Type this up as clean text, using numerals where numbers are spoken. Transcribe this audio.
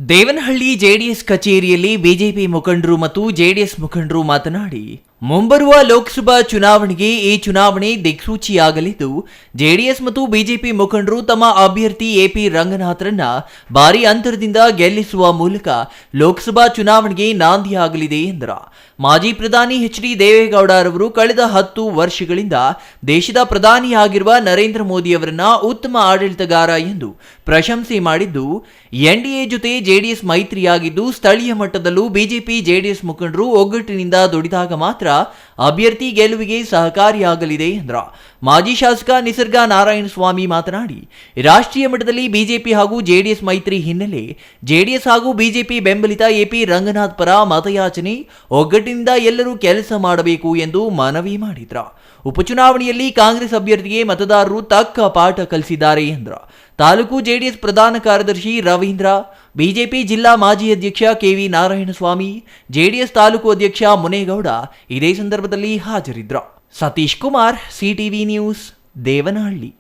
Devanahalli JDS ಕಚೇರಿಯಲ್ಲಿ BJP ಮುಖಂಡರು ಮತ್ತು ಜೆಡಿಎಸ್ ಮುಖಂಡರು ಮಾತನಾಡಿ, ಮುಂಬರುವ ಲೋಕಸಭಾ ಚುನಾವಣೆಗೆ ಈ ಚುನಾವಣೆ ದಿಕ್ಸೂಚಿಯಾಗಲಿದ್ದು, ಜೆಡಿಎಸ್ ಮತ್ತು ಬಿಜೆಪಿ ಮುಖಂಡರು ತಮ್ಮ ಅಭ್ಯರ್ಥಿ ಎಪಿ ರಂಗನಾಥ್ರನ್ನ ಭಾರಿ ಅಂತರದಿಂದ ಗೆಲ್ಲಿಸುವ ಮೂಲಕ ಲೋಕಸಭಾ ಚುನಾವಣೆಗೆ ನಾಂದಿಯಾಗಲಿದೆ ಎಂದರು. ಮಾಜಿ ಪ್ರಧಾನಿ ಎಚ್.ಡಿ. ದೇವೇಗೌಡ ಅವರು ಕಳೆದ 10 ವರ್ಷಗಳಿಂದ ದೇಶದ ಪ್ರಧಾನಿಯಾಗಿರುವ ನರೇಂದ್ರ ಮೋದಿ ಅವರನ್ನ ಉತ್ತಮ ಆಡಳಿತಗಾರ ಎಂದು ಪ್ರಶಂಸೆ ಮಾಡಿದ್ದು, ಎನ್ಡಿಎ ಜೊತೆ ಜೆಡಿಎಸ್ ಮೈತ್ರಿಯಾಗಿದ್ದು, ಸ್ಥಳೀಯ ಮಟ್ಟದಲ್ಲೂ ಬಿಜೆಪಿ ಜೆಡಿಎಸ್ ಮುಖಂಡರು ಒಗ್ಗಟ್ಟಿನಿಂದ ದುಡಿದಾಗ ಮಾತ್ರ ಅಭ್ಯರ್ಥಿ ಗೆಲುವಿಗೆ ಸಹಕಾರಿಯಾಗಲಿದೆ ಎಂದರು. ಮಾಜಿ ಶಾಸಕ ನಿಸರ್ಗ ನಾರಾಯಣಸ್ವಾಮಿ ಮಾತನಾಡಿ, ರಾಷ್ಟ್ರೀಯ ಮಟ್ಟದಲ್ಲಿ ಬಿಜೆಪಿ ಹಾಗೂ ಜೆಡಿಎಸ್ ಮೈತ್ರಿ ಹಿನ್ನೆಲೆ ಜೆಡಿಎಸ್ ಹಾಗೂ ಬಿಜೆಪಿ ಬೆಂಬಲಿತ ಎಪಿ ರಂಗನಾಥ್ ಪರ ಮತಯಾಚನೆ ಒಗ್ಗಟ್ಟಿನಿಂದ ಎಲ್ಲರೂ ಕೆಲಸ ಮಾಡಬೇಕು ಎಂದು ಮನವಿ ಮಾಡಿದ್ರು. ಉಪಚುನಾವಣೆಯಲ್ಲಿ ಕಾಂಗ್ರೆಸ್ ಅಭ್ಯರ್ಥಿಗೆ ಮತದಾರರು ತಕ್ಕ ಪಾಠ ಕಲಿಸಿದ್ದಾರೆ ಎಂದರು. ತಾಲೂಕು ಜೆಡಿಎಸ್ ಪ್ರಧಾನ ಕಾರ್ಯದರ್ಶಿ ರವೀಂದ್ರ, ಬಿಜೆಪಿ ಜಿಲ್ಲಾ ಮಾಜಿ ಅಧ್ಯಕ್ಷ ಕೆವಿ ನಾರಾಯಣಸ್ವಾಮಿ, ಜೆಡಿಎಸ್ ತಾಲೂಕು ಅಧ್ಯಕ್ಷ ಮುನೇಗೌಡ ಇದೇ ಸಂದರ್ಭದಲ್ಲಿ ಹಾಜರಿದ್ದರು. Satish Kumar, CTV news, Devanahalli.